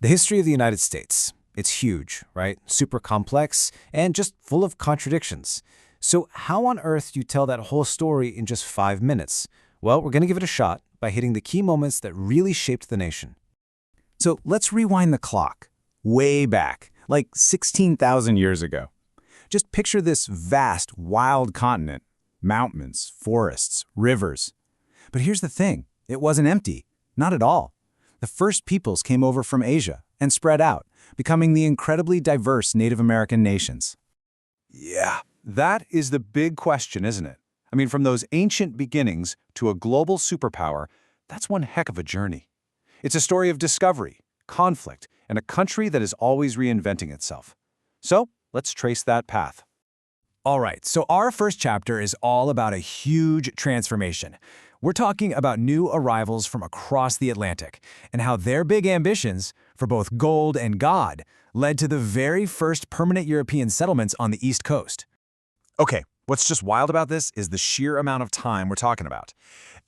The history of the United States. It's huge, right? Super complex and just full of contradictions. So how on earth do you tell that whole story in just 5 minutes? Well, we're going to give it a shot by hitting the key moments that really shaped the nation. So let's rewind the clock. Way back, like 16,000 years ago. Just picture this vast, wild continent. Mountains, forests, rivers. But here's the thing. It wasn't empty. Not at all. The first peoples came over from Asia and spread out, becoming the incredibly diverse Native American nations. Yeah, that is the big question, isn't it? I mean, from those ancient beginnings to a global superpower, that's one heck of a journey. It's a story of discovery, conflict, and a country that is always reinventing itself. So, let's trace that path. All right, so our first chapter is all about a huge transformation. We're talking about new arrivals from across the Atlantic and how their big ambitions for both gold and God led to the very first permanent European settlements on the East Coast. Okay, what's just wild about this is the sheer amount of time we're talking about.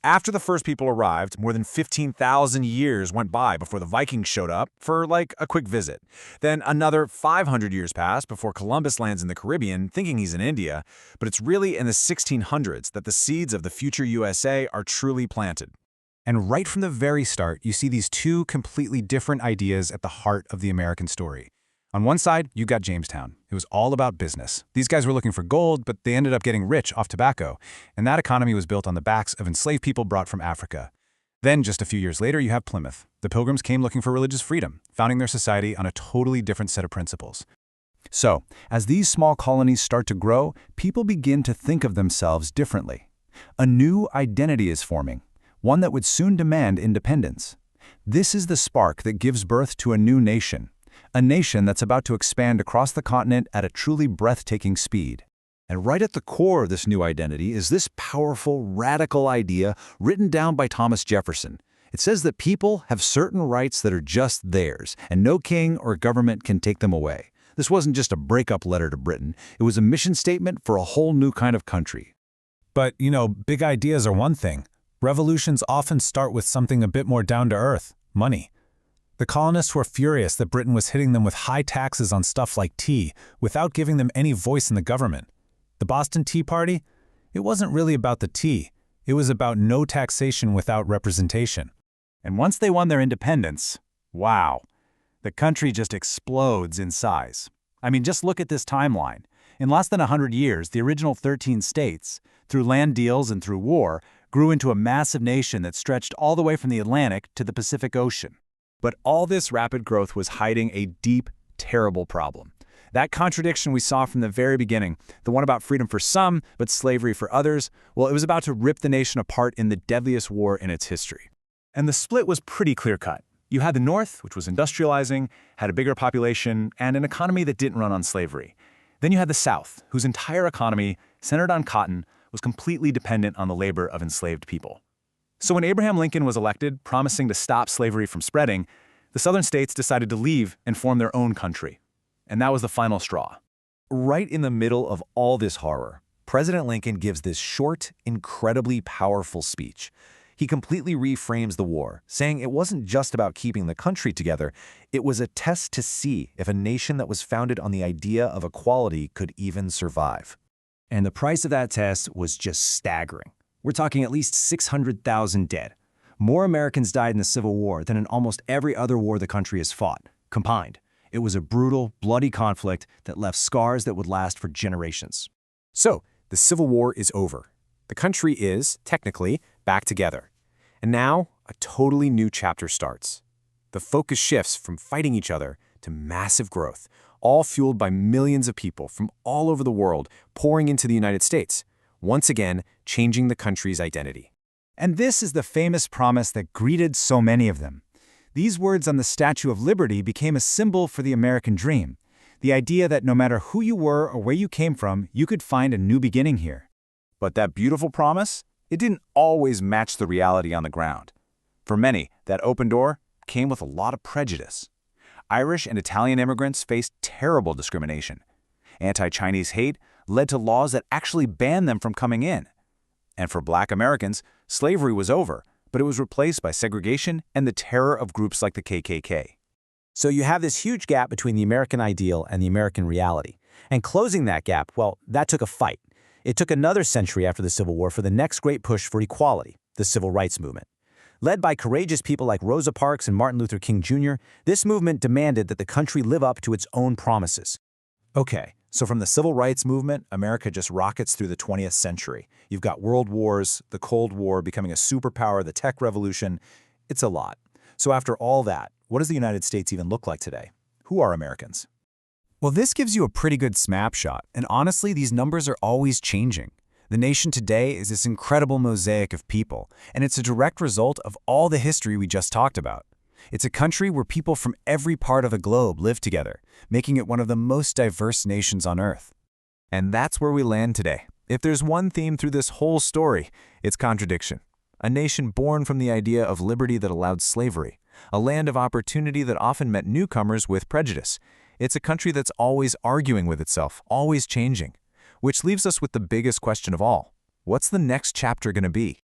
After the first people arrived, more than 15,000 years went by before the Vikings showed up for, like, a quick visit. Then another 500 years passed before Columbus lands in the Caribbean, thinking he's in India. But it's really in the 1600s that the seeds of the future USA are truly planted. And right from the very start, you see these two completely different ideas at the heart of the American story. On one side, you got Jamestown. It was all about business. These guys were looking for gold, but they ended up getting rich off tobacco, and that economy was built on the backs of enslaved people brought from Africa. Then, just a few years later, you have Plymouth. The Pilgrims came looking for religious freedom, founding their society on a totally different set of principles. So, as these small colonies start to grow, people begin to think of themselves differently. A new identity is forming, one that would soon demand independence. This is the spark that gives birth to a new nation. A nation that's about to expand across the continent at a truly breathtaking speed. And right at the core of this new identity is this powerful, radical idea written down by Thomas Jefferson. It says that people have certain rights that are just theirs, and no king or government can take them away. This wasn't just a breakup letter to Britain. It was a mission statement for a whole new kind of country. But, big ideas are one thing. Revolutions often start with something a bit more down to earth, money. The colonists were furious that Britain was hitting them with high taxes on stuff like tea without giving them any voice in the government. The Boston Tea Party? It wasn't really about the tea. It was about no taxation without representation. And once they won their independence, wow, the country just explodes in size. I mean, just look at this timeline. In less than 100 years, the original 13 states, through land deals and through war, grew into a massive nation that stretched all the way from the Atlantic to the Pacific Ocean. But all this rapid growth was hiding a deep, terrible problem. That contradiction we saw from the very beginning, the one about freedom for some, but slavery for others, well, it was about to rip the nation apart in the deadliest war in its history. And the split was pretty clear-cut. You had the North, which was industrializing, had a bigger population, and an economy that didn't run on slavery. Then you had the South, whose entire economy, centered on cotton, was completely dependent on the labor of enslaved people. So when Abraham Lincoln was elected, promising to stop slavery from spreading, the southern states decided to leave and form their own country. And that was the final straw. Right in the middle of all this horror, President Lincoln gives this short, incredibly powerful speech. He completely reframes the war, saying it wasn't just about keeping the country together, it was a test to see if a nation that was founded on the idea of equality could even survive. And the price of that test was just staggering. We're talking at least 600,000 dead. More Americans died in the Civil War than in almost every other war the country has fought, combined. It was a brutal, bloody conflict that left scars that would last for generations. So, the Civil War is over. The country is, technically, back together. And now, a totally new chapter starts. The focus shifts from fighting each other to massive growth, all fueled by millions of people from all over the world pouring into the United States, once again changing the country's identity. And this is the famous promise that greeted so many of them. These words on the Statue of Liberty became a symbol for the American dream, the idea that no matter who you were or where you came from, you could find a new beginning here. But that beautiful promise, it didn't always match the reality on the ground. For many, that open door came with a lot of prejudice. Irish and Italian immigrants faced terrible discrimination. Anti-Chinese hate led to laws that actually banned them from coming in. And for Black Americans, slavery was over, but it was replaced by segregation and the terror of groups like the KKK. So you have this huge gap between the American ideal and the American reality. And closing that gap, well, that took a fight. It took another century after the Civil War for the next great push for equality, the Civil Rights Movement. Led by courageous people like Rosa Parks and Martin Luther King Jr., this movement demanded that the country live up to its own promises. Okay, so from the Civil Rights Movement, America just rockets through the 20th century. You've got world wars, the Cold War, becoming a superpower, the tech revolution. It's a lot. So after all that, what does the United States even look like today? Who are Americans? Well, this gives you a pretty good snapshot, and honestly, these numbers are always changing. The nation today is this incredible mosaic of people, and it's a direct result of all the history we just talked about. It's a country where people from every part of the globe live together, making it one of the most diverse nations on Earth. And that's where we land today. If there's one theme through this whole story, it's contradiction. A nation born from the idea of liberty that allowed slavery. A land of opportunity that often met newcomers with prejudice. It's a country that's always arguing with itself, always changing. Which leaves us with the biggest question of all. What's the next chapter going to be?